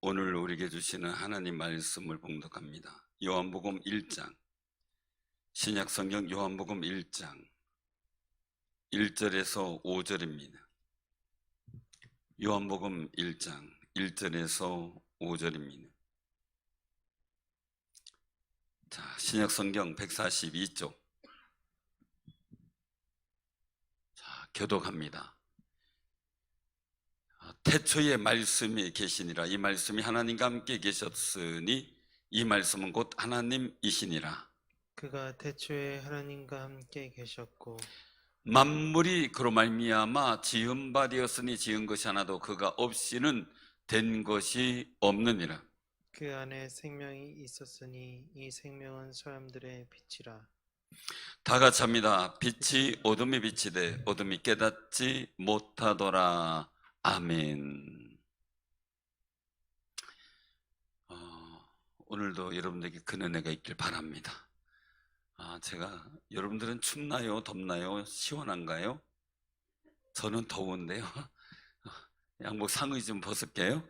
오늘 우리에게 주시는 하나님 말씀을 봉독합니다. 요한복음 1장, 신약성경 요한복음 1장 1절에서 5절입니다. 요한복음 1장 1절에서 5절입니다. 자, 신약성경 142쪽. 자, 교독합니다. 태초에 말씀이 계시니라. 이 말씀이 하나님과 함께 계셨으니 이 말씀은 곧 하나님이시니라. 그가 태초에 하나님과 함께 계셨고 만물이 그로 말미암아 지은 바 되었으니 지은 것이 하나도 그가 없이는 된 것이 없느니라. 그 안에 생명이 있었으니 이 생명은 사람들의 빛이라. 다 같이 합니다. 빛이 어둠에 빛이 돼 어둠이 깨닫지 못하더라. 아멘. 오늘도 여러분들에게 그 은혜가 있길 바랍니다. 제가 여러분들은 춥나요? 덥나요? 시원한가요? 저는 더운데요. 양복 상의 좀 벗을게요.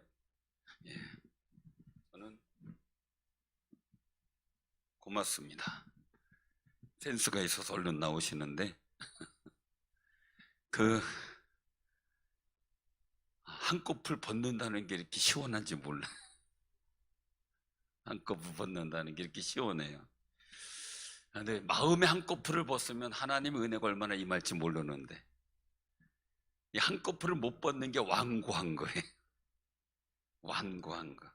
예, 저는 고맙습니다. 센스가 있어서 얼른 나오시는데 그 한꺼풀 벗는다는 게 이렇게 시원한지 몰라요. 한꺼풀 벗는다는 게 이렇게 시원해요. 근데 마음의 한꺼풀을 벗으면 하나님의 은혜가 얼마나 임할지 모르는데 이 한꺼풀을 못 벗는 게 완고한 거예요. 완고한 거.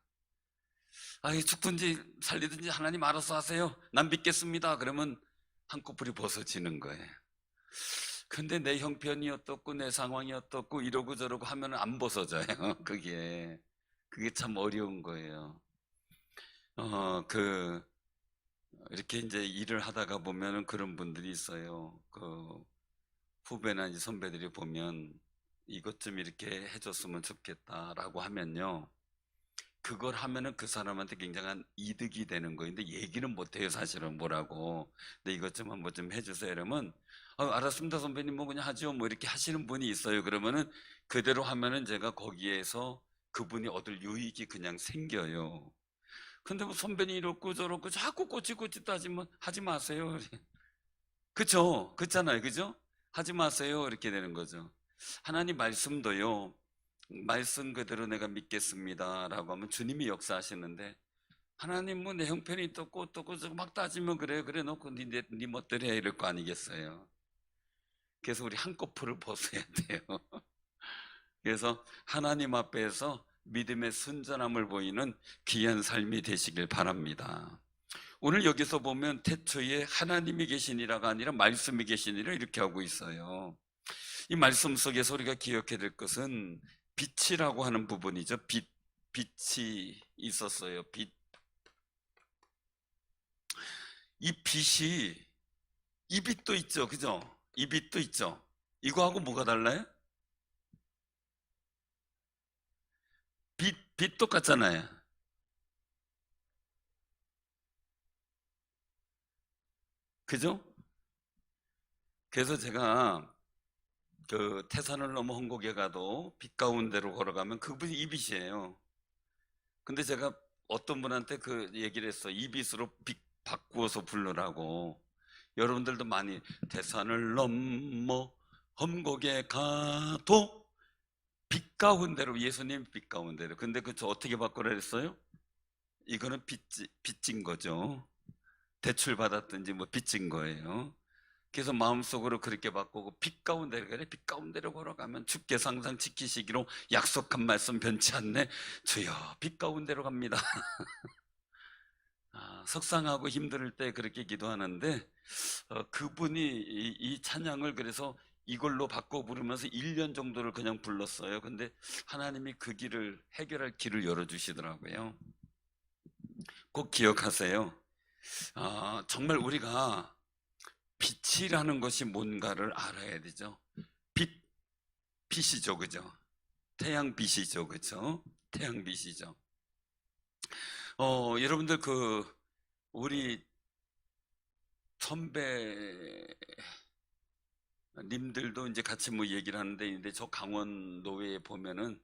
죽든지 살리든지 하나님 알아서 하세요. 난 믿겠습니다. 그러면 한꺼풀이 벗어지는 거예요. 근데 내 형편이 어떻고 내 상황이 어떻고 이러고 저러고 하면 안 벗어져요. 그게 참 어려운 거예요. 이렇게 이제 일을 하다가 보면은 그런 분들이 있어요. 후배나 이제 선배들이 보면 이것 좀 이렇게 해줬으면 좋겠다라고 하면요. 그걸 하면은 그 사람한테 굉장한 이득이 되는 거예요. 근데 얘기는 못해요, 사실은 뭐라고. 근데 이것 좀 한번 좀 해주세요. 이러면, 알았습니다, 선배님, 뭐 그냥 하죠. 뭐 이렇게 하시는 분이 있어요. 그러면은 그대로 하면은 제가 거기에서 그분이 얻을 유익이 그냥 생겨요. 근데 뭐 선배님 이렇고 저렇고 자꾸 꼬치꼬치 따지면 하지 마세요. 그쵸? 그렇잖아요. 그죠? 하지 마세요. 이렇게 되는 거죠. 하나님 말씀도요. 말씀 그대로 내가 믿겠습니다 라고 하면 주님이 역사하시는데 하나님 뭐 내 형편이 어떻고 막 따지면 그래 놓고 네 멋대로 해 이럴 거 아니겠어요. 그래서 우리 한꺼풀을 벗어야 돼요. 그래서 하나님 앞에서 믿음의 순전함을 보이는 귀한 삶이 되시길 바랍니다. 오늘 여기서 보면 태초에 하나님이 계시니라가 아니라 말씀이 계시니라 이렇게 하고 있어요. 이 말씀 속에서 우리가 기억해야 될 것은 빛이라고 하는 부분이죠. 빛이 있었어요. 빛. 이 빛이, 이 빛도 있죠. 그죠? 이 빛도 있죠. 이거하고 뭐가 달라요? 빛 똑같잖아요. 그죠? 그래서 제가 태산을 넘어 홍곡에 가도 빛 가운데로 걸어가면 그분이 이 빛이에요. 근데 제가 어떤 분한테 그 얘기를 했어. 이 빛으로 빛 바꾸어서 부르라고. 여러분들도 많이 태산을 넘어 험곡에 가도 빛 가운데로, 예수님 빛 가운데로. 근데 저 어떻게 바꾸라 그랬어요? 이거는 빚진 거죠. 대출 받았든지 뭐 빚진 거예요. 그래서 마음속으로 그렇게 바꾸고 빛 가운데로, 그래 빛 가운데로 걸어가면 주께서 항상 지키시기로 약속한 말씀 변치 않네. 주여 빛 가운데로 갑니다. 속상하고 힘들 때 그렇게 기도하는데 그분이 이 찬양을 그래서 이걸로 바꿔 부르면서 1년 정도를 그냥 불렀어요. 근데 하나님이 그 길을 해결할 길을 열어주시더라고요. 꼭 기억하세요. 정말 우리가 빛이라는 것이 뭔가를 알아야 되죠. 빛이죠, 그죠? 태양빛이죠, 그죠? 태양빛이죠. 여러분들 우리 선배님들도 이제 같이 뭐 얘기를 하는데, 근데 저 강원도에 보면은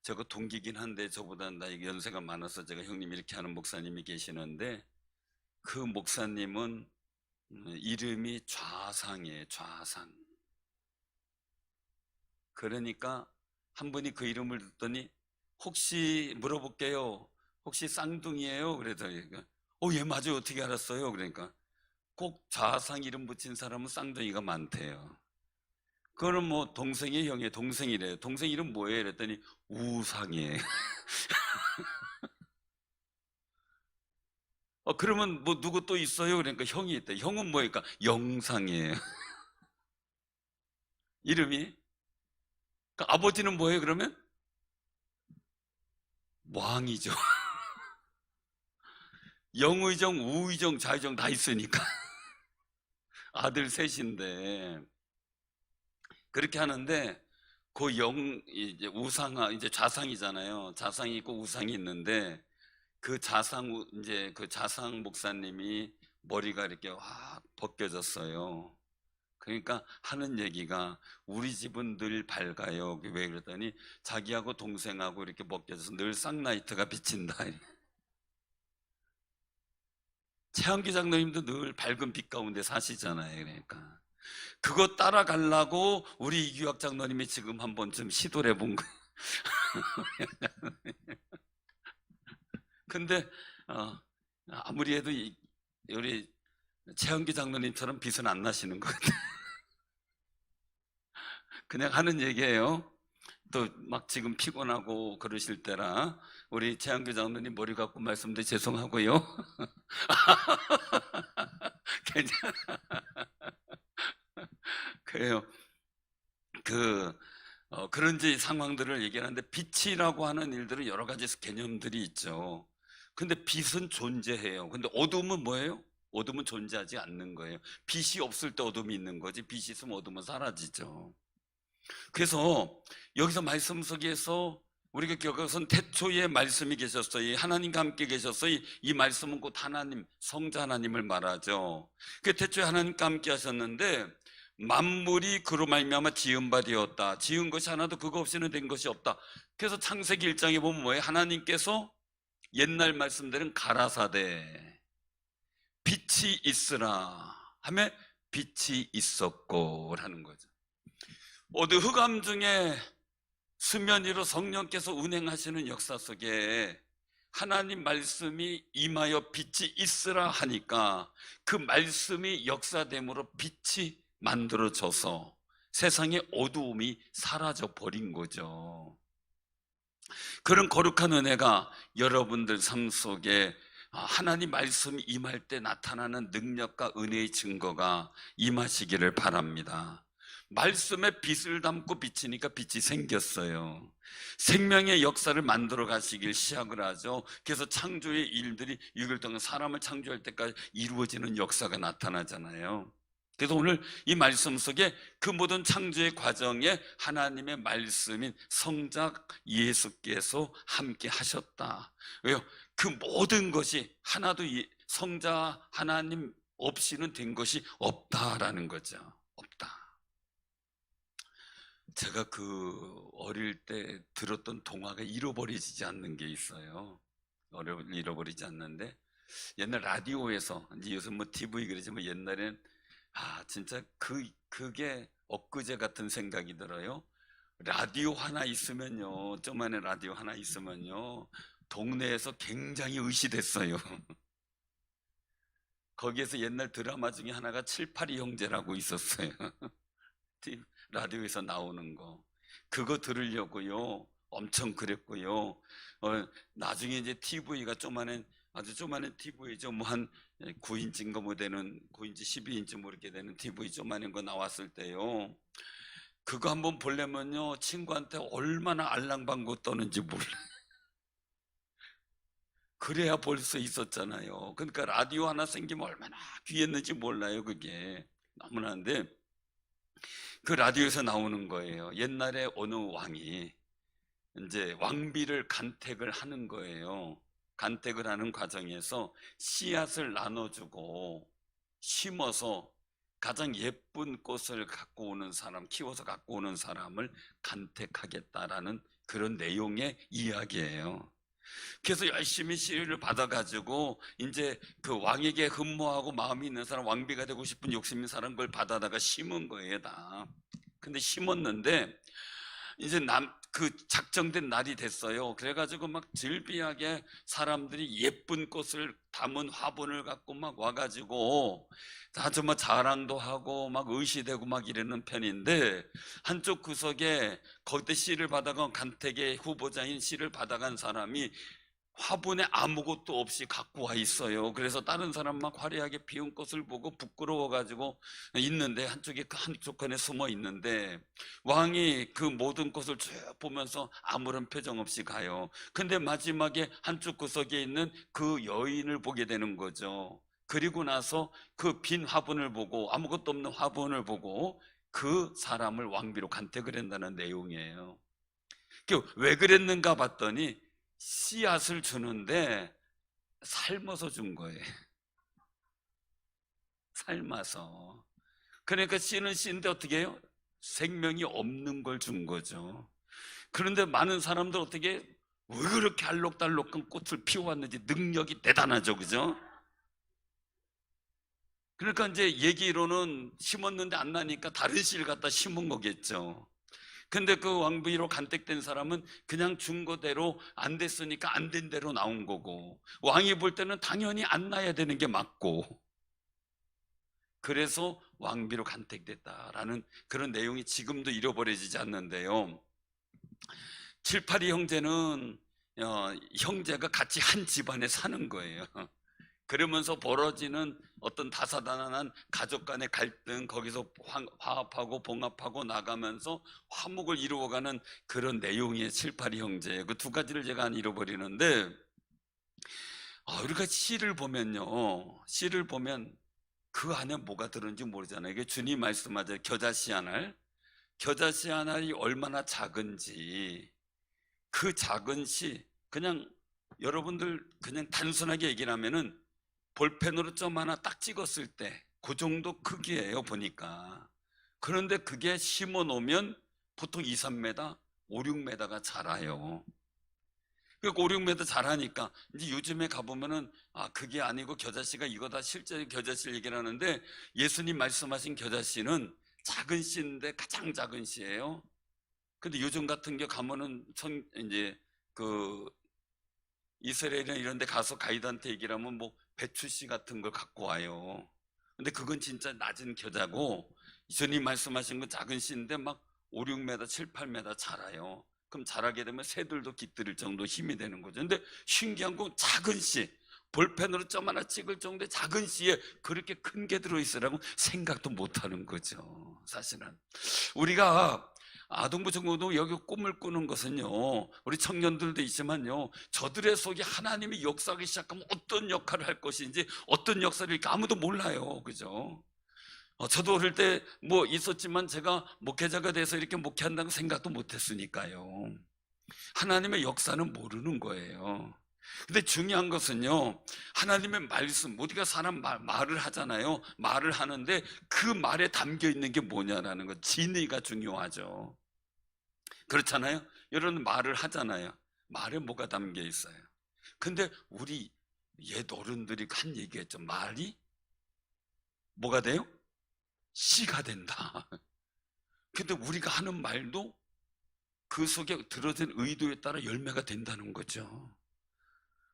저거 동기긴 한데 저보다 나이 연세가 많아서 제가 형님 이렇게 하는 목사님이 계시는데 그 목사님은 이름이 좌상이에요. 좌상. 그러니까 한 분이 그 이름을 듣더니 혹시 물어볼게요. 혹시 쌍둥이에요? 그래더니 얘 맞아요. 어떻게 알았어요? 그러니까 꼭 좌상 이름 붙인 사람은 쌍둥이가 많대요. 그거는 뭐 동생의 형의 동생이래요. 동생 이름 뭐예요? 그랬더니 우상이에요. 그러면 뭐 누구 또 있어요? 그러니까 형이 있대. 형은 뭐니까 영상이에요. 이름이. 그러니까 아버지는 뭐예요? 그러면 왕이죠. 영의정, 우의정, 좌의정 다 있으니까 아들 셋인데 그렇게 하는데 그 이제 이제 좌상이잖아요. 좌상이 있고 우상이 있는데 그 이제 그 좌상 목사님이 머리가 이렇게 확 벗겨졌어요. 그러니까 하는 얘기가 우리 집은 늘 밝아요. 왜 그랬더니 자기하고 동생하고 이렇게 벗겨져서 늘 쌍라이트가 비친다. 최한기 장로님도 늘 밝은 빛 가운데 사시잖아요. 그러니까 그거 따라가려고 우리 이규학 장로님이 지금 한번 좀 시도를 해본 거예요. 근데 아무리 해도 우리 최한기 장로님처럼 빛은 안 나시는 것 같아요. 그냥 하는 얘기예요. 또 막 지금 피곤하고 그러실 때라 우리 최한규 장로님 머리 갖고 말씀도 죄송하고요. 괜찮 그래요. 그런 이제 상황들을 얘기하는데 빛이라고 하는 일들은 여러 가지 개념들이 있죠. 근데 빛은 존재해요. 근데 어둠은 뭐예요? 어둠은 존재하지 않는 거예요. 빛이 없을 때 어둠이 있는 거지. 빛이 있으면 어둠은 사라지죠. 그래서 여기서 말씀 속에서 우리가 기억하선 태초에 말씀이 계셨어요. 하나님과 함께 계셨어요. 이 말씀은 곧 하나님, 성자 하나님을 말하죠. 그 태초에 하나님과 함께 하셨는데 만물이 그로 말미암아 지은 바 되었다. 지은 것이 하나도 그거 없이는 된 것이 없다. 그래서 창세기 1장에 보면 뭐예요? 하나님께서 옛날 말씀들은 가라사대 빛이 있으라 하며 빛이 있었고 라는 거죠. 어느 흑암 중에 수면 위로 성령께서 운행하시는 역사 속에 하나님 말씀이 임하여 빛이 있으라 하니까 그 말씀이 역사됨으로 빛이 만들어져서 세상의 어두움이 사라져 버린 거죠. 그런 거룩한 은혜가 여러분들 삶 속에 하나님 말씀이 임할 때 나타나는 능력과 은혜의 증거가 임하시기를 바랍니다. 말씀에 빛을 담고 비치니까 빛이 생겼어요. 생명의 역사를 만들어 가시길 시작을 하죠. 그래서 창조의 일들이 6일 동안 사람을 창조할 때까지 이루어지는 역사가 나타나잖아요. 그래서 오늘 이 말씀 속에 그 모든 창조의 과정에 하나님의 말씀인 성작 예수께서 함께 하셨다. 왜요? 그 모든 것이 하나도 성자 하나님 없이는 된 것이 없다라는 거죠. 없다. 제가 어릴 때 들었던 동화가 잃어버리지 않는 게 있어요. 잃어버리지 않는데 옛날 라디오에서 이제 요즘 뭐 TV 그러지만 옛날엔 진짜 그게 엊그제 같은 생각이 들어요. 라디오 하나 있으면요, 좀만의 라디오 하나 있으면요, 동네에서 굉장히 의시됐어요. 거기에서 옛날 드라마 중에 하나가 782 형제라고 있었어요. 라디오에서 나오는 거. 그거 들으려고요, 엄청 그랬고요. 나중에 이제 TV가 아주 조그마한 TV죠. 뭐 한 9인치인가 뭐 되는, 9인치, 12인치 뭐 이렇게 되는 TV 조그마한 거 나왔을 때요. 그거 한번 보려면요, 친구한테 얼마나 알랑방구 떠는지 몰라요. 그래야 볼 수 있었잖아요. 그러니까 라디오 하나 생기면 얼마나 귀했는지 몰라요, 그게. 너무나인데, 그 라디오에서 나오는 거예요. 옛날에 어느 왕이 이제 왕비를 간택을 하는 거예요. 간택을 하는 과정에서 씨앗을 나눠주고 심어서 가장 예쁜 꽃을 갖고 오는 사람, 키워서 갖고 오는 사람을 간택하겠다라는 그런 내용의 이야기예요. 그래서 열심히 시위를 받아가지고 이제 그 왕에게 흠모하고 마음이 있는 사람, 왕비가 되고 싶은 욕심 있는 사람 걸 받아다가 심은 거예요, 다. 근데 심었는데 이제 그 작정된 날이 됐어요. 그래가지고 막 즐비하게 사람들이 예쁜 꽃을 담은 화분을 갖고 막 와가지고 아주 막 자랑도 하고 막 의시되고 막 이러는 편인데, 한쪽 구석에 거기에 씨를 받아간 간택의 후보자인 씨를 받아간 사람이 화분에 아무것도 없이 갖고 와 있어요. 그래서 다른 사람 막 화려하게 피운 꽃을 보고 부끄러워가지고 있는데, 한쪽 칸에 숨어 있는데 왕이 그 모든 꽃을 쭉 보면서 아무런 표정 없이 가요. 근데 마지막에 한쪽 구석에 있는 그 여인을 보게 되는 거죠. 그리고 나서 그 빈 화분을 보고, 아무것도 없는 화분을 보고 그 사람을 왕비로 간택을 한다는 내용이에요. 왜 그랬는가 봤더니 씨앗을 주는데 삶아서 준 거예요. 삶아서. 그러니까 씨는 씨인데 어떻게 해요? 생명이 없는 걸 준 거죠. 그런데 많은 사람들 어떻게, 왜 그렇게 알록달록한 꽃을 피워왔는지 능력이 대단하죠, 그죠? 그러니까 이제 얘기로는 심었는데 안 나니까 다른 씨를 갖다 심은 거겠죠. 근데 그 왕비로 간택된 사람은 그냥 준 거대로 안 됐으니까 안 된 대로 나온 거고, 왕이 볼 때는 당연히 안 나야 되는 게 맞고, 그래서 왕비로 간택됐다라는 그런 내용이 지금도 잃어버려지지 않는데요. 7, 8위 형제는 형제가 같이 한 집안에 사는 거예요. 그러면서 벌어지는 어떤 다사다난한 가족 간의 갈등, 거기서 화합하고 봉합하고 나가면서 화목을 이루어가는 그런 내용의 7, 8위 형제. 그 두 가지를 제가 안 잃어버리는데, 우리가 시를 보면요, 시를 보면 그 안에 뭐가 들었는지 모르잖아요. 이게 주님 말씀하죠. 겨자씨 한 알, 겨자씨 한 알이 얼마나 작은지, 그 작은 씨, 그냥 여러분들 그냥 단순하게 얘기를 하면은 볼펜으로 점 하나 딱 찍었을 때 그 정도 크기예요, 보니까. 그런데 그게 심어 놓으면 보통 2, 3m, 5, 6m가 자라요. 그러니까 5, 6m 자라니까 이제 요즘에 가보면은 그게 아니고 겨자씨가 이거다, 실제 겨자씨 얘기를 하는데, 예수님 말씀하신 겨자씨는 작은 씨인데 가장 작은 씨예요. 근데 요즘 같은 게 가면은 이제 그 이스라엘이나 이런 데 가서 가이드한테 얘기를 하면 뭐 배추씨 같은 걸 갖고 와요. 근데 그건 진짜 낮은 겨자고, 주님 말씀하신 건 작은 씨인데 막 5, 6m, 7, 8m 자라요. 그럼 자라게 되면 새들도 깃들일 정도 힘이 되는 거죠. 근데 신기한 건 작은 씨, 볼펜으로 점 하나 찍을 정도의 작은 씨에 그렇게 큰 게 들어있으라고 생각도 못 하는 거죠, 사실은. 우리가 아동부 청소도 여기 꿈을 꾸는 것은요, 우리 청년들도 있지만요, 저들의 속에 하나님이 역사하기 시작하면 어떤 역할을 할 것인지, 어떤 역사를 이렇게 아무도 몰라요, 그죠? 저도 어릴 때 뭐 있었지만 제가 목회자가 돼서 이렇게 목회한다는 생각도 못 했으니까요. 하나님의 역사는 모르는 거예요. 근데 중요한 것은요, 하나님의 말씀, 우리가 사람 말을 하잖아요. 말을 하는데 그 말에 담겨 있는 게 뭐냐라는 것, 진의가 중요하죠. 그렇잖아요. 여러분 말을 하잖아요. 말에 뭐가 담겨 있어요. 근데 우리 옛 어른들이 한 얘기했죠. 말이 뭐가 돼요? 씨가 된다. 근데 우리가 하는 말도 그 속에 들어진 의도에 따라 열매가 된다는 거죠.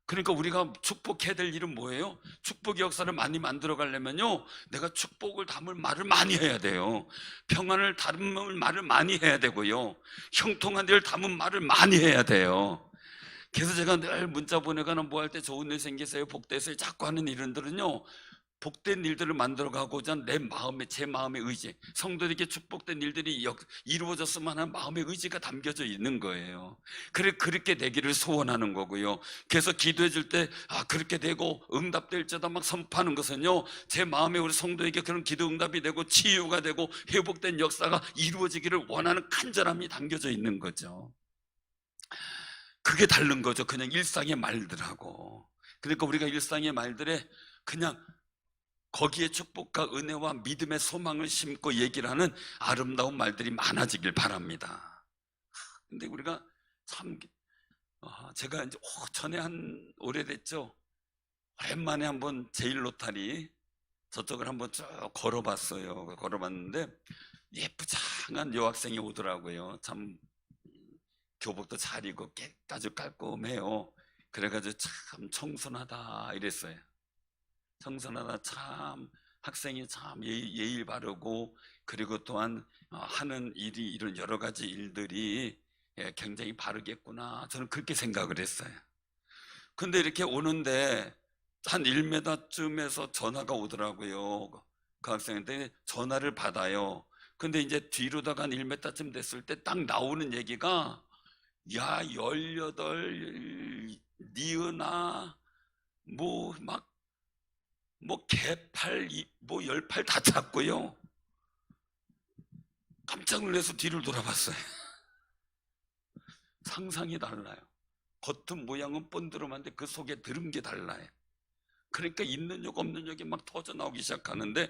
그러니까 우리가 축복해야 될 일은 뭐예요? 축복의 역사를 많이 만들어 가려면요, 내가 축복을 담을 말을 많이 해야 돼요. 평안을 담을 말을 많이 해야 되고요, 형통한 일을 담은 말을 많이 해야 돼요. 그래서 제가 늘 문자 보내거나 뭐 할 때 좋은 일 생기세요, 복되세요 자꾸 하는 일들은요, 복된 일들을 만들어가고자 제 마음의 의지, 성도들에게 축복된 일들이 이루어졌으면 하는 마음의 의지가 담겨져 있는 거예요. 그렇게 되기를 소원하는 거고요. 그래서 기도해 줄 때 그렇게 되고 응답될지다 막 선포하는 것은요, 제 마음에 우리 성도에게 그런 기도 응답이 되고 치유가 되고 회복된 역사가 이루어지기를 원하는 간절함이 담겨져 있는 거죠. 그게 다른 거죠, 그냥 일상의 말들하고. 그러니까 우리가 일상의 말들에 그냥 거기에 축복과 은혜와 믿음의 소망을 심고 얘기를 하는 아름다운 말들이 많아지길 바랍니다. 근데 우리가 참 제가 이제 전에 한 오래됐죠. 오랜만에 한번 제일로타리 저쪽을 한번 쭉 걸어봤어요. 걸어봤는데 예쁘장한 여학생이 오더라고요. 참 교복도 잘 입고 아주 깔끔해요. 그래가지고 참 청순하다 이랬어요. 청순하다, 참 학생이 참 예의 바르고, 그리고 또한 하는 일이 이런 여러 가지 일들이 굉장히 바르겠구나, 저는 그렇게 생각을 했어요. 근데 이렇게 오는데 한 1m쯤에서 전화가 오더라고요. 그 학생한테 전화를 받아요. 근데 이제 뒤로다가 한 1m쯤 됐을 때 딱 나오는 얘기가, 야 18 니은아 개팔 뭐 18 다 찼고요. 깜짝 놀라서 뒤를 돌아봤어요. 상상이 달라요. 겉은 모양은 본드름한데 그 속에 들은 게 달라요. 그러니까 있는 욕 없는 욕이 막 터져 나오기 시작하는데,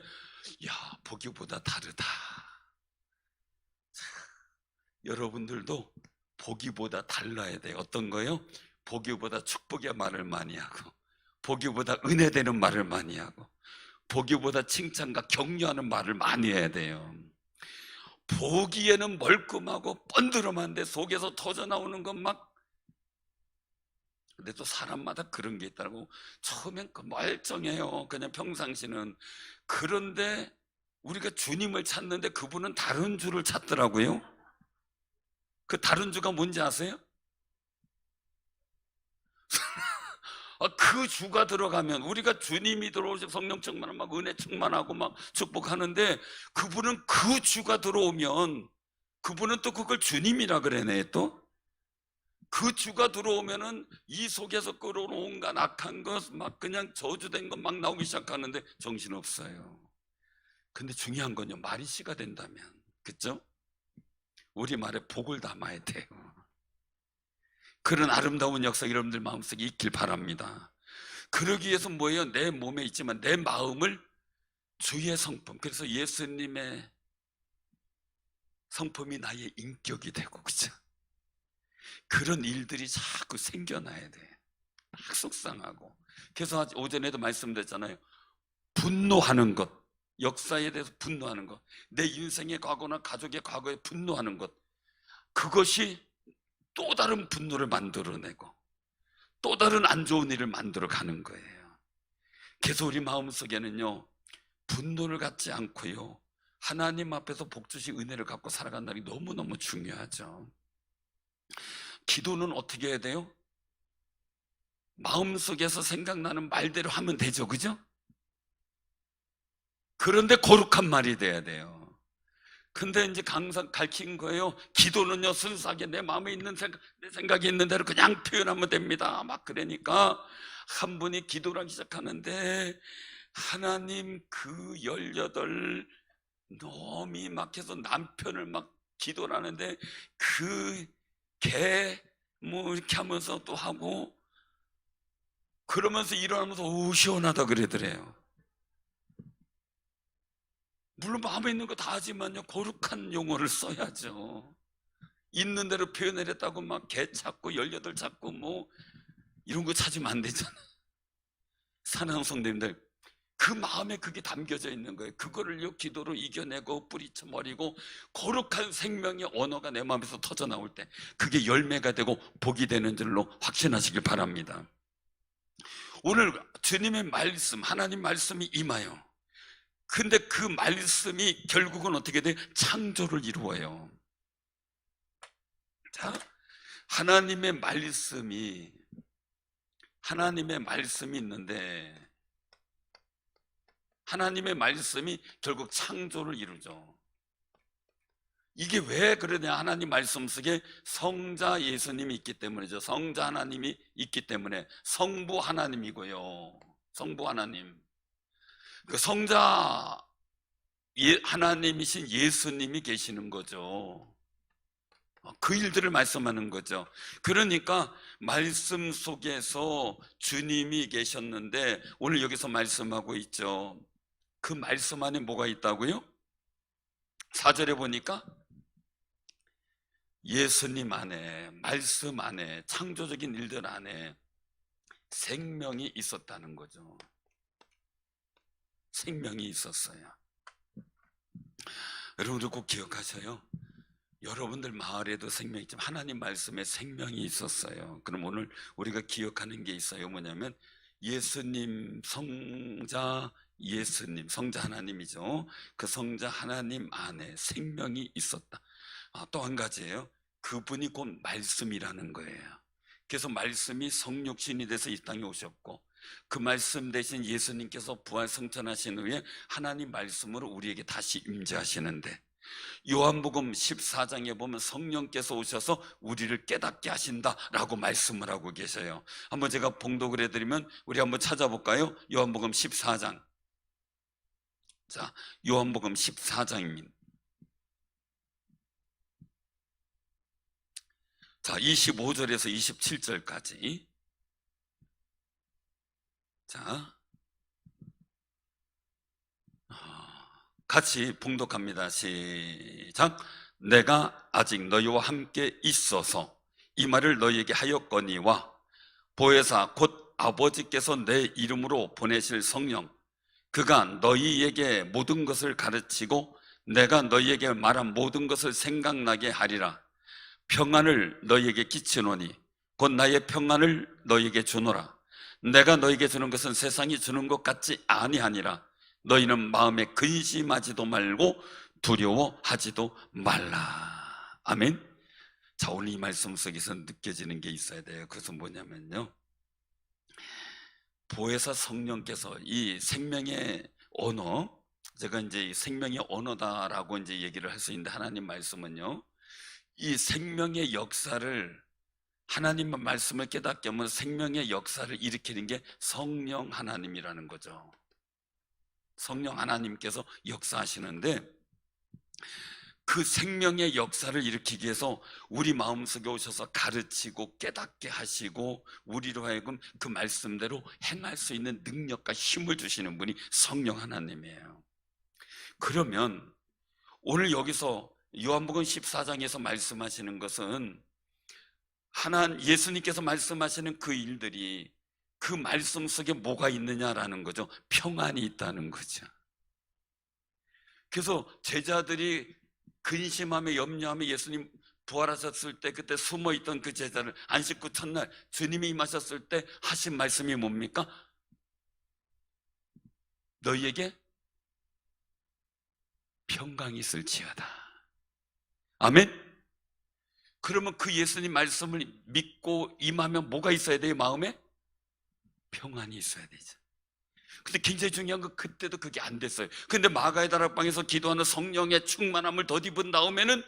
야 보기보다 다르다. 여러분들도 보기보다 달라야 돼요. 어떤 거요? 보기보다 축복의 말을 많이 하고, 보기보다 은혜되는 말을 많이 하고, 보기보다 칭찬과 격려하는 말을 많이 해야 돼요. 보기에는 멀끔하고 뻔드름한데 속에서 터져나오는 건 막, 근데 또 사람마다 그런 게 있다고. 처음엔 멀쩡해요. 그냥 평상시는. 그런데 우리가 주님을 찾는데 그분은 다른 주를 찾더라고요. 그 다른 주가 뭔지 아세요? 그 주가 들어가면, 우리가 주님이 들어오셔서 성령 충만하고 막 은혜 충만하고 막 축복하는데, 그분은 그 주가 들어오면, 그분은 또 그걸 주님이라 그러네. 또 그 주가 들어오면은 이 속에서 끌어온 온갖 악한 것, 막 그냥 저주된 것 막 나오기 시작하는데 정신없어요. 근데 중요한 건요, 말이 씨가 된다면, 그죠? 우리 말에 복을 담아야 돼요. 그런 아름다운 역사 여러분들 마음속에 있길 바랍니다. 그러기 위해서 뭐예요? 내 몸에 있지만 내 마음을 주의 성품, 그래서 예수님의 성품이 나의 인격이 되고, 그죠? 그런 일들이 자꾸 생겨나야 돼. 막 속상하고. 그래서 오전에도 말씀드렸잖아요. 분노하는 것, 역사에 대해서 분노하는 것, 내 인생의 과거나 가족의 과거에 분노하는 것, 그것이 또 다른 분노를 만들어내고 또 다른 안 좋은 일을 만들어 가는 거예요. 그래서 우리 마음속에는요, 분노를 갖지 않고요, 하나님 앞에서 복 주신 은혜를 갖고 살아간다는 게 너무너무 중요하죠. 기도는 어떻게 해야 돼요? 마음속에서 생각나는 말대로 하면 되죠, 그죠? 그런데 거룩한 말이 돼야 돼요. 근데 이제 항상 가르친 거예요. 기도는요, 순수하게 내 마음에 있는 생각, 내 생각이 있는 대로 그냥 표현하면 됩니다. 막 그러니까 한 분이 기도를 하기 시작하는데, 하나님 그 18 놈이 막 해서 남편을 막 기도를 하는데, 그 개 뭐 이렇게 하면서 또 하고, 그러면서 일어나면서 오 시원하다 그러더래요. 물론 마음에 있는 거 다 하지만요, 거룩한 용어를 써야죠. 있는 대로 표현하겠다고 막 개 찾고 18 찾고 뭐 이런 거 찾으면 안 되잖아. 사랑하는 성도님들, 그 마음에 그게 담겨져 있는 거예요. 그거를요, 기도로 이겨내고 뿌리쳐버리고 거룩한 생명의 언어가 내 마음에서 터져 나올 때 그게 열매가 되고 복이 되는 줄로 확신하시길 바랍니다. 오늘 주님의 말씀, 하나님 말씀이 임하여, 근데 그 말씀이 결국은 어떻게 돼? 창조를 이루어요. 자, 하나님의 말씀이 있는데, 하나님의 말씀이 결국 창조를 이루죠. 이게 왜 그러냐? 하나님 말씀 속에 성자 예수님이 있기 때문이죠. 성자 하나님이 있기 때문에. 성부 하나님이고요, 성부 하나님. 그 성자 하나님이신 예수님이 계시는 거죠. 그 일들을 말씀하는 거죠. 그러니까 말씀 속에서 주님이 계셨는데, 오늘 여기서 말씀하고 있죠. 그 말씀 안에 뭐가 있다고요? 4절에 보니까 예수님 안에, 말씀 안에, 창조적인 일들 안에 생명이 있었다는 거죠. 생명이 있었어요. 여러분들 꼭 기억하셔요. 여러분들 마을에도 생명이 있지만 하나님 말씀에 생명이 있었어요. 그럼 오늘 우리가 기억하는 게 있어요. 뭐냐면 예수님, 성자 예수님, 성자 하나님이죠. 그 성자 하나님 안에 생명이 있었다. 또 한 가지예요. 그분이 곧 말씀이라는 거예요. 그래서 말씀이 성육신이 돼서 이 땅에 오셨고, 그 말씀 대신 예수님께서 부활 성천하신 후에 하나님 말씀으로 우리에게 다시 임재하시는데, 요한복음 14장에 보면 성령께서 오셔서 우리를 깨닫게 하신다라고 말씀을 하고 계셔요. 한번 제가 봉독을 해드리면 우리 한번 찾아볼까요? 요한복음 14장. 자, 요한복음 14장입니다. 자, 25절에서 27절까지. 자, 같이 봉독합니다. 시작. 내가 아직 너희와 함께 있어서 이 말을 너희에게 하였거니와 보혜사 곧 아버지께서 내 이름으로 보내실 성령, 그가 너희에게 모든 것을 가르치고 내가 너희에게 말한 모든 것을 생각나게 하리라. 평안을 너희에게 끼치노니 곧 나의 평안을 너희에게 주노라. 내가 너희에게 주는 것은 세상이 주는 것 같지 아니하니라. 너희는 마음에 근심하지도 말고 두려워하지도 말라. 아멘. 자, 오늘 이 말씀 속에서 느껴지는 게 있어야 돼요. 그것은 뭐냐면요, 보혜사 성령께서 이 생명의 언어, 제가 이제 이 생명의 언어다라고 이제 얘기를 할 수 있는데, 하나님 말씀은요, 이 생명의 역사를, 하나님 말씀을 깨닫게 하면 생명의 역사를 일으키는 게 성령 하나님이라는 거죠. 성령 하나님께서 역사하시는데, 그 생명의 역사를 일으키기 위해서 우리 마음속에 오셔서 가르치고 깨닫게 하시고 우리로 하여금 그 말씀대로 행할 수 있는 능력과 힘을 주시는 분이 성령 하나님이에요. 그러면 오늘 여기서 요한복음 14장에서 말씀하시는 것은 예수님께서 말씀하시는 그 일들이 그 말씀 속에 뭐가 있느냐라는 거죠. 평안이 있다는 거죠. 그래서 제자들이 근심하며 염려하며 예수님 부활하셨을 때 그때 숨어있던 그 제자를 안식구 첫날 주님이 임하셨을 때 하신 말씀이 뭡니까? 너희에게 평강이 있을지어다. 아멘. 그러면 그 예수님 말씀을 믿고 임하면 뭐가 있어야 돼요? 마음에 평안이 있어야 되죠. 근데 굉장히 중요한 건 그때도 그게 안 됐어요. 근데 마가의 다락방에서 기도하는 성령의 충만함을 덧입은 다음에는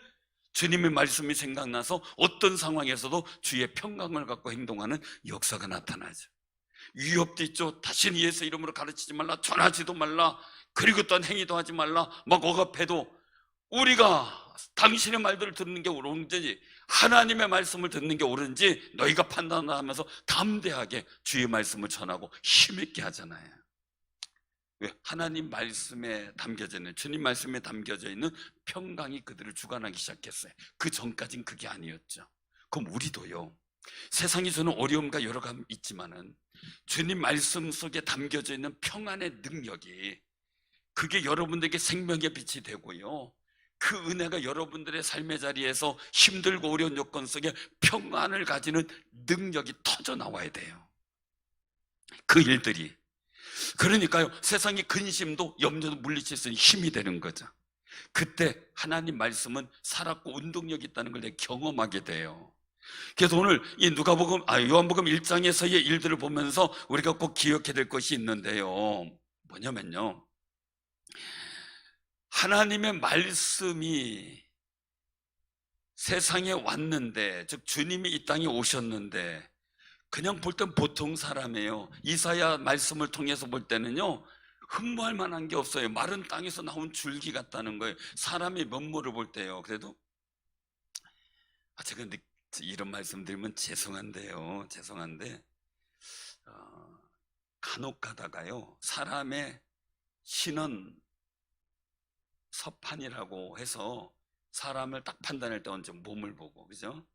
주님의 말씀이 생각나서 어떤 상황에서도 주의 평강을 갖고 행동하는 역사가 나타나죠. 위협도 있죠. 다시는 예수 이름으로 가르치지 말라, 전하지도 말라, 그리고 또한 행위도 하지 말라, 막 억압해도 우리가 당신의 말들을 듣는 게 옳은지 하나님의 말씀을 듣는 게 옳은지 너희가 판단하면서 담대하게 주의 말씀을 전하고 힘있게 하잖아요. 왜? 하나님 말씀에 담겨져 있는, 주님 말씀에 담겨져 있는 평강이 그들을 주관하기 시작했어요. 그 전까진 그게 아니었죠. 그럼 우리도요, 세상이 주는 어려움과 여러 가지 있지만은 주님 말씀 속에 담겨져 있는 평안의 능력이, 그게 여러분들에게 생명의 빛이 되고요, 그 은혜가 여러분들의 삶의 자리에서 힘들고 어려운 여건 속에 평안을 가지는 능력이 터져 나와야 돼요. 그 일들이. 그러니까요, 세상의 근심도 염려도 물리칠 수 있는 힘이 되는 거죠. 그때 하나님 말씀은 살았고 운동력이 있다는 걸 내가 경험하게 돼요. 그래서 오늘 이 요한복음 1장에서의 일들을 보면서 우리가 꼭 기억해야 될 것이 있는데요, 뭐냐면요, 하나님의 말씀이 세상에 왔는데, 즉 주님이 이 땅에 오셨는데 그냥 볼 땐 보통 사람이에요. 이사야 말씀을 통해서 볼 때는요, 흠모할 만한 게 없어요. 마른 땅에서 나온 줄기 같다는 거예요. 사람의 면모를 볼 때요. 그래도 제가 이런 말씀 드리면 죄송한데요, 죄송한데 간혹 가다가요, 사람의 신은 서판이라고 해서 사람을 딱 판단할 때 먼저 몸을 보고, 그죠?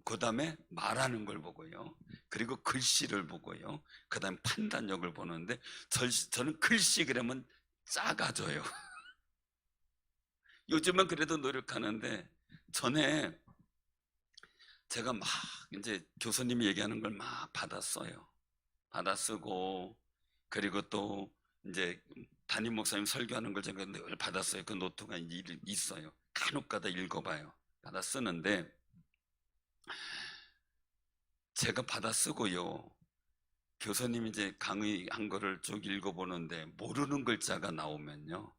그 다음에 말하는 걸 보고요. 그리고 글씨를 보고요. 그 다음에 판단력을 보는데 저는 글씨 그러면 작아져요. 요즘은 그래도 노력하는데 전에 제가 막 이제 교수님이 얘기하는 걸 막 받아 써요. 받아 쓰고, 그리고 또 이제 담임 목사님 설교하는 걸 제가 늘 받아 써요. 그 노트가 있어요. 간혹가다 읽어봐요. 받아 쓰는데 제가 받아 쓰고요. 교수님이 이제 강의한 거를 쭉 읽어보는데 모르는 글자가 나오면요.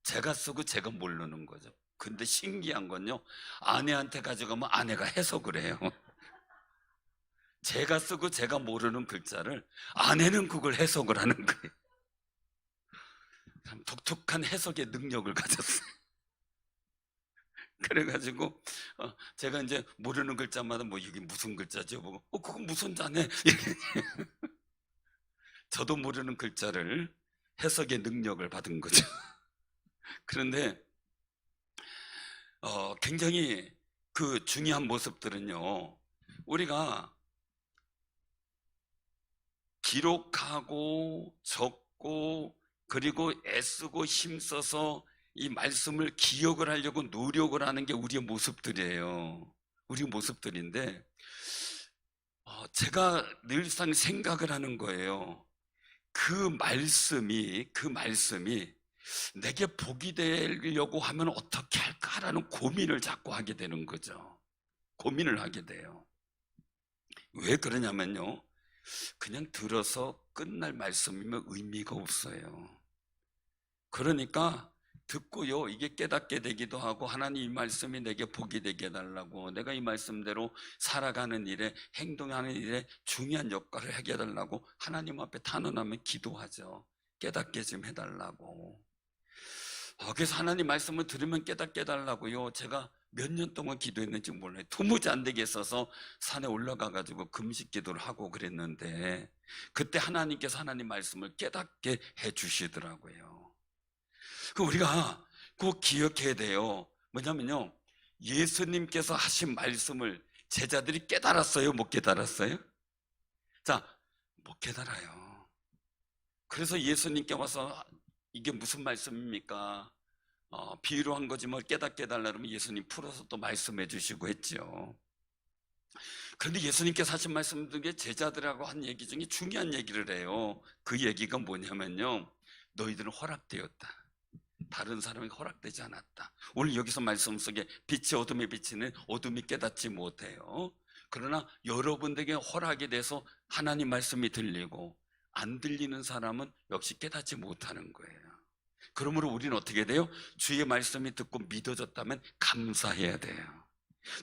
제가 쓰고 제가 모르는 거죠. 근데 신기한 건요. 아내한테 가져가면 아내가 해석을 해요. 제가 쓰고 제가 모르는 글자를 아내는 그걸 해석을 하는 거예요. 참 독특한 해석의 능력을 가졌어요. 그래가지고 제가 이제 모르는 글자마다 뭐 이게 무슨 글자죠? 보고 그건 무슨 자네? 저도 모르는 글자를 해석의 능력을 받은 거죠. 그런데 굉장히 그 중요한 모습들은요, 우리가 기록하고 적고 그리고 애쓰고 힘써서 이 말씀을 기억을 하려고 노력을 하는 게 우리의 모습들이에요. 우리 모습들인데 제가 늘상 생각을 하는 거예요. 그 말씀이 내게 복이 되려고 하면 어떻게 할까라는 고민을 자꾸 하게 되는 거죠. 고민을 하게 돼요. 왜 그러냐면요, 그냥 들어서 끝날 말씀이면 의미가 없어요. 그러니까 듣고요, 이게 깨닫게 되기도 하고, 하나님 이 말씀이 내게 복이 되게 해달라고, 내가 이 말씀대로 살아가는 일에, 행동하는 일에 중요한 역할을 하게 해달라고 하나님 앞에 단언하며 기도하죠. 깨닫게 좀 해달라고. 그래서 하나님 말씀을 들으면 깨닫게 해달라고요. 제가 몇 년 동안 기도했는지 몰라요. 도무지 안 되게 있어서 산에 올라가가지고 금식 기도를 하고 그랬는데, 그때 하나님께서 하나님 말씀을 깨닫게 해주시더라고요. 우리가 꼭 기억해야 돼요. 뭐냐면요, 예수님께서 하신 말씀을 제자들이 깨달았어요? 못 깨달았어요? 자, 못 깨달아요. 그래서 예수님께 와서 이게 무슨 말씀입니까? 비유로 한 거지 뭘 깨닫게 해달라 그러면 예수님 풀어서 또 말씀해 주시고 했죠. 그런데 예수님께서 하신 말씀 중에 제자들하고 한 얘기 중에 중요한 얘기를 해요. 그 얘기가 뭐냐면요, 너희들은 허락되었다. 다른 사람에게 허락되지 않았다. 오늘 여기서 말씀 속에 빛이 어둠에 비치는 어둠이 깨닫지 못해요. 그러나 여러분들에게 허락이 돼서 하나님 말씀이 들리고 안 들리는 사람은 역시 깨닫지 못하는 거예요. 그러므로 우리는 어떻게 돼요? 주의 말씀이 듣고 믿어졌다면 감사해야 돼요.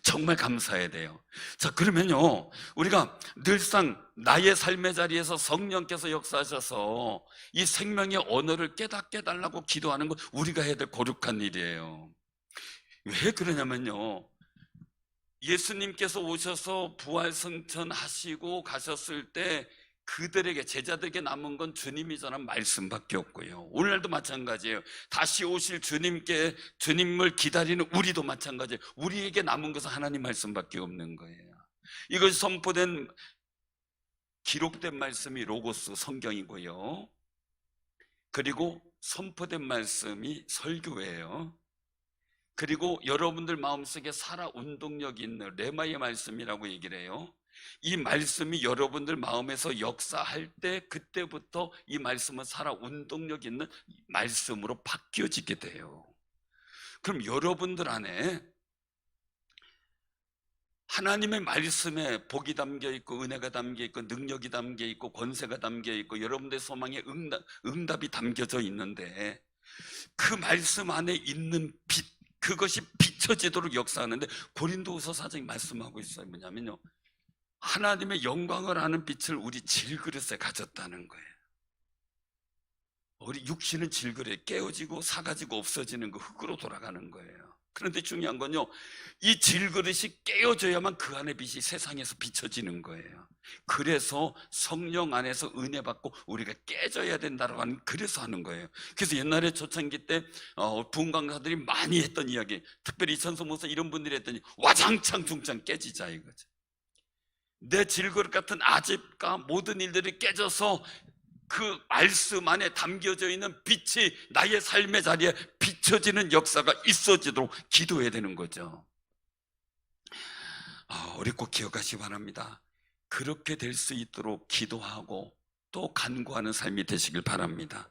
정말 감사해야 돼요. 자, 그러면요, 우리가 늘상 나의 삶의 자리에서 성령께서 역사하셔서 이 생명의 언어를 깨닫게 해달라고 기도하는 건 우리가 해야 될 거룩한 일이에요. 왜 그러냐면요, 예수님께서 오셔서 부활승천하시고 가셨을 때 그들에게, 제자들에게 남은 건 주님이 전한 말씀밖에 없고요. 오늘날도 마찬가지예요. 다시 오실 주님을 기다리는 우리도 마찬가지예요. 우리에게 남은 것은 하나님 말씀밖에 없는 거예요. 이것이 선포된, 기록된 말씀이 로고스 성경이고요. 그리고 선포된 말씀이 설교예요. 그리고 여러분들 마음속에 살아 운동력이 있는 레마의 말씀이라고 얘기를 해요. 이 말씀이 여러분들 마음에서 역사할 때 그때부터 이 말씀은 살아 운동력 있는 말씀으로 바뀌어지게 돼요. 그럼 여러분들 안에 하나님의 말씀에 복이 담겨 있고 은혜가 담겨 있고 능력이 담겨 있고 권세가 담겨 있고 여러분들의 소망에 응답이 담겨져 있는데, 그 말씀 안에 있는 빛, 그것이 비춰지도록 역사하는데 고린도후서 4장이 말씀하고 있어요. 뭐냐면요, 하나님의 영광을 아는 빛을 우리 질그릇에 가졌다는 거예요. 우리 육신은 질그릇에 깨어지고 사가지고 없어지는 그 흙으로 돌아가는 거예요. 그런데 중요한 건요, 이 질그릇이 깨어져야만 그 안에 빛이 세상에서 비춰지는 거예요. 그래서 성령 안에서 은혜 받고 우리가 깨져야 된다고 하는, 그래서 하는 거예요. 그래서 옛날에 초창기 때 부흥 강사들이 많이 했던 이야기, 특별히 이천성 목사 이런 분들이 했더니 와장창 중창 깨지자 이거죠. 내 질그릇 같은 아집과 모든 일들이 깨져서 그 말씀 안에 담겨져 있는 빛이 나의 삶의 자리에 비춰지는 역사가 있어지도록 기도해야 되는 거죠. 우리 꼭 기억하시기 바랍니다. 그렇게 될 수 있도록 기도하고 또 간구하는 삶이 되시길 바랍니다.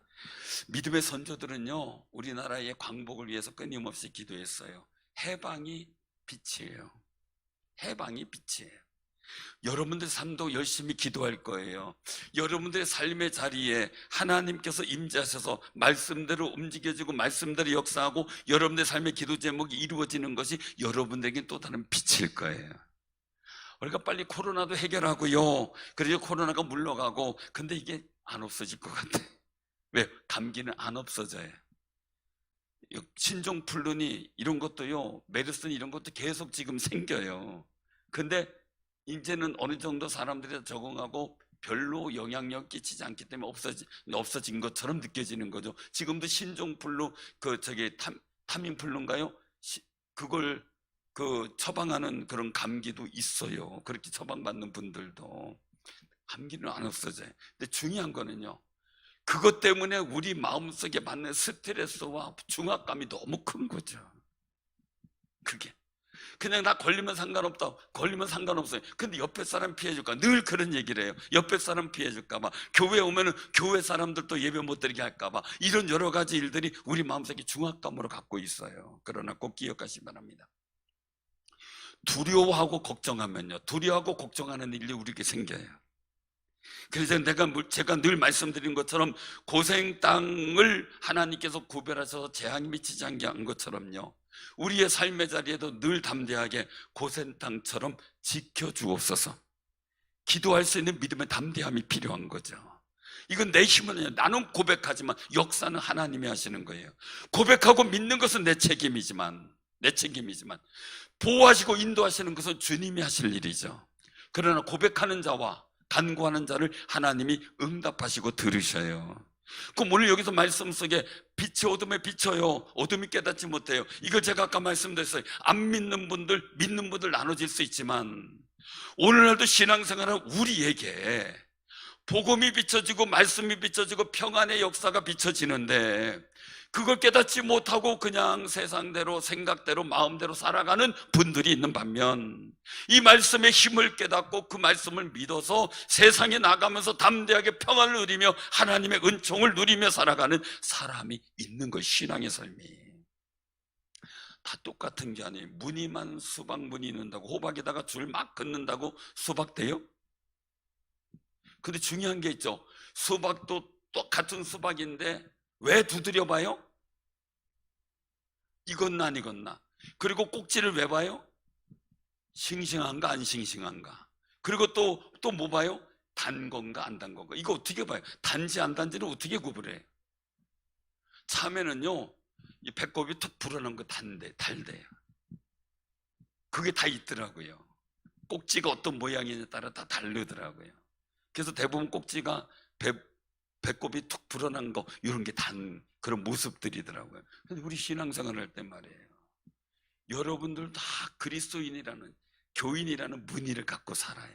믿음의 선조들은요, 우리나라의 광복을 위해서 끊임없이 기도했어요. 해방이 빛이에요. 해방이 빛이에요. 여러분들 삶도 열심히 기도할 거예요. 여러분들의 삶의 자리에 하나님께서 임재하셔서 말씀대로 움직여지고 말씀대로 역사하고 여러분들의 삶의 기도 제목이 이루어지는 것이 여러분들에겐 또 다른 빛일 거예요. 우리가 빨리 코로나도 해결하고요, 그래서 코로나가 물러가고, 근데 이게 안 없어질 것 같아. 왜? 감기는 안 없어져요. 신종플루니 이런 것도요, 메르스니 이런 것도 계속 지금 생겨요. 근데 이제는 어느 정도 사람들이 적응하고 별로 영향력 끼치지 않기 때문에 없어진 것처럼 느껴지는 거죠. 지금도 신종플루, 타민플루인가요? 그걸 처방하는 그런 감기도 있어요. 그렇게 처방받는 분들도. 감기는 안 없어져요. 근데 중요한 거는요, 그것 때문에 우리 마음속에 받는 스트레스와 중압감이 너무 큰 거죠. 그게 그냥 나 걸리면 상관없다, 걸리면 상관없어요. 근데 옆에 사람 피해줄까? 늘 그런 얘기를 해요. 옆에 사람 피해줄까봐, 교회 오면은 교회 사람들도 예배 못 드리게 할까봐, 이런 여러 가지 일들이 우리 마음속에 중압감으로 갖고 있어요. 그러나 꼭 기억하시기 바랍니다. 두려워하고 걱정하면요, 두려워하고 걱정하는 일이 우리에게 생겨요. 그래서 제가 늘 말씀드린 것처럼 고생 땅을 하나님께서 구별하셔서 재앙이 미치지 않게 한 것처럼요, 우리의 삶의 자리에도 늘 담대하게 고생 땅처럼 지켜주옵소서. 기도할 수 있는 믿음의 담대함이 필요한 거죠. 이건 내 힘은 아니에요. 나는 고백하지만 역사는 하나님이 하시는 거예요. 고백하고 믿는 것은 내 책임이지만 보호하시고 인도하시는 것은 주님이 하실 일이죠. 그러나 고백하는 자와 간구하는 자를 하나님이 응답하시고 들으셔요. 그럼 오늘 여기서 말씀 속에 빛이 어둠에 비쳐요, 어둠이 깨닫지 못해요, 이걸 제가 아까 말씀드렸어요. 안 믿는 분들, 믿는 분들 나눠질 수 있지만 오늘날도 신앙생활은 우리에게 복음이 비춰지고 말씀이 비춰지고 평안의 역사가 비춰지는데, 그걸 깨닫지 못하고 그냥 세상대로 생각대로 마음대로 살아가는 분들이 있는 반면, 이 말씀의 힘을 깨닫고 그 말씀을 믿어서 세상에 나가면서 담대하게 평안을 누리며 하나님의 은총을 누리며 살아가는 사람이 있는 것. 신앙의 삶이 다 똑같은 게 아니에요. 무늬만 수박무늬 있는다고, 호박에다가 줄 막 긋는다고 수박 돼요? 근데 중요한 게 있죠. 수박도 똑같은 수박인데 왜 두드려 봐요? 익었나 안 익었나. 그리고 꼭지를 왜 봐요? 싱싱한가 안 싱싱한가. 그리고 또 뭐 봐요? 단 건가 안 단 건가. 이거 어떻게 봐요? 단지 안 단지는 어떻게 구분해? 참외는요, 이 배꼽이 툭 불어난 거 달대요. 그게 다 있더라고요. 꼭지가 어떤 모양이냐에 따라 다 다르더라고요. 그래서 대부분 꼭지가 배꼽이 툭 불어난 거, 이런 게 단 그런 모습들이더라고요. 근데 우리 신앙생활 할 때 말이에요, 여러분들 다 그리스도인이라는, 교인이라는 무늬를 갖고 살아요.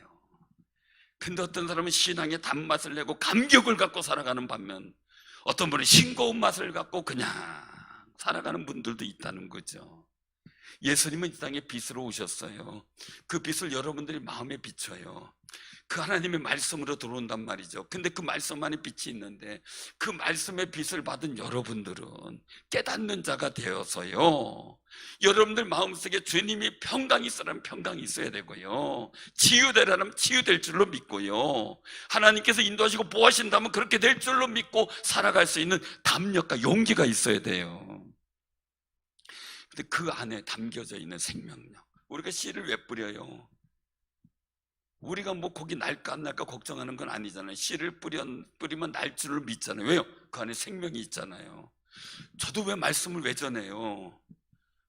근데 어떤 사람은 신앙의 단맛을 내고 감격을 갖고 살아가는 반면, 어떤 분은 싱거운 맛을 갖고 그냥 살아가는 분들도 있다는 거죠. 예수님은 이 땅에 빛으로 오셨어요. 그 빛을 여러분들이 마음에 비춰요. 그 하나님의 말씀으로 들어온단 말이죠. 근데 그 말씀 안에 빛이 있는데, 그 말씀의 빛을 받은 여러분들은 깨닫는 자가 되어서요, 여러분들 마음속에 주님이 평강이 있으라면 평강이 있어야 되고요, 치유되라면 치유될 줄로 믿고요, 하나님께서 인도하시고 보호하신다면 그렇게 될 줄로 믿고 살아갈 수 있는 담력과 용기가 있어야 돼요. 근데 그 안에 담겨져 있는 생명력, 우리가 씨를 왜 뿌려요? 우리가 뭐 거기 날까 안 날까 걱정하는 건 아니잖아요. 씨를 뿌리면 날 줄을 믿잖아요. 왜요? 그 안에 생명이 있잖아요. 저도 왜 말씀을 왜 전해요?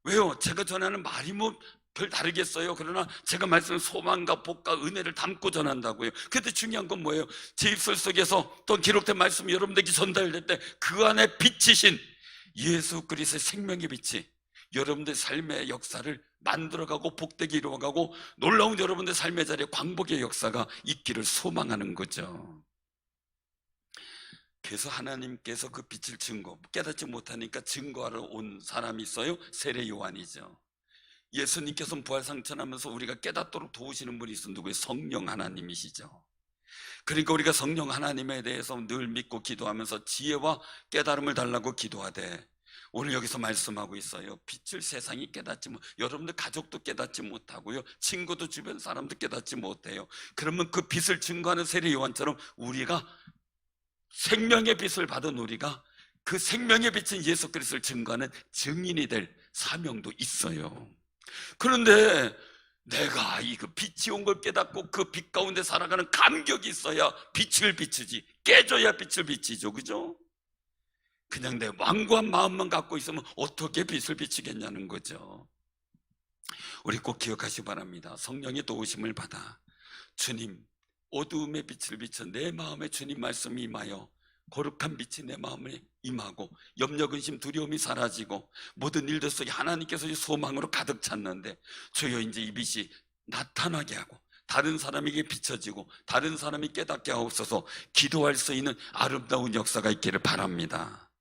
왜요? 제가 전하는 말이 뭐 별 다르겠어요. 그러나 제가 말씀은 소망과 복과 은혜를 담고 전한다고요. 근데 중요한 건 뭐예요? 제 입술 속에서 또 기록된 말씀이 여러분들에게 전달될 때 그 안에 빛이신 예수 그리스도의 생명의 빛이 여러분들 삶의 역사를 만들어가고 복되게 이루어가고 놀라운 여러분들 삶의 자리에 광복의 역사가 있기를 소망하는 거죠. 그래서 하나님께서 그 빛을 깨닫지 못하니까 증거하러 온 사람이 있어요. 세례 요한이죠. 예수님께서는 부활상천하면서 우리가 깨닫도록 도우시는 분이 있어. 누구예요? 성령 하나님이시죠. 그러니까 우리가 성령 하나님에 대해서 늘 믿고 기도하면서 지혜와 깨달음을 달라고 기도하되, 오늘 여기서 말씀하고 있어요. 빛을 세상이 깨닫지 못, 여러분들 가족도 깨닫지 못하고요, 친구도 주변 사람도 깨닫지 못해요. 그러면 그 빛을 증거하는 세례 요한처럼 우리가 생명의 빛을 받은 우리가 그 생명의 빛인 예수 그리스도를 증거하는 증인이 될 사명도 있어요. 그런데 내가 이 그 빛이 온 걸 깨닫고 그 빛 가운데 살아가는 감격이 있어야 빛을 비추지, 깨져야 빛을 비치죠. 그죠? 그냥 내 완고한 마음만 갖고 있으면 어떻게 빛을 비치겠냐는 거죠. 우리 꼭 기억하시기 바랍니다. 성령의 도우심을 받아 주님 어두움의 빛을 비춰 내 마음에 주님 말씀이 임하여 거룩한 빛이 내 마음에 임하고 염려 근심 두려움이 사라지고 모든 일들 속에 하나님께서 소망으로 가득 찼는데, 주여 이제 이 빛이 나타나게 하고 다른 사람에게 비춰지고 다른 사람이 깨닫게 하옵소서. 기도할 수 있는 아름다운 역사가 있기를 바랍니다.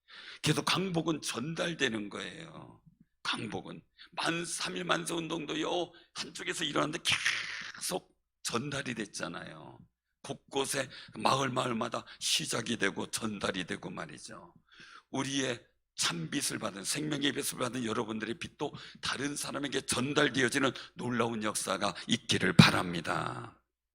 그래서 강복은 전달되는 거예요. 강복은 3.1 만세운동도요, 한쪽에서 일어났는데 계속 전달이 됐잖아요. 곳곳에 마을마다 시작이 되고 전달이 되고 말이죠. 우리의 참빛을 받은, 생명의 빛을 받은 여러분들의 빛도 다른 사람에게 전달되어지는 놀라운 역사가 있기를 바랍니다.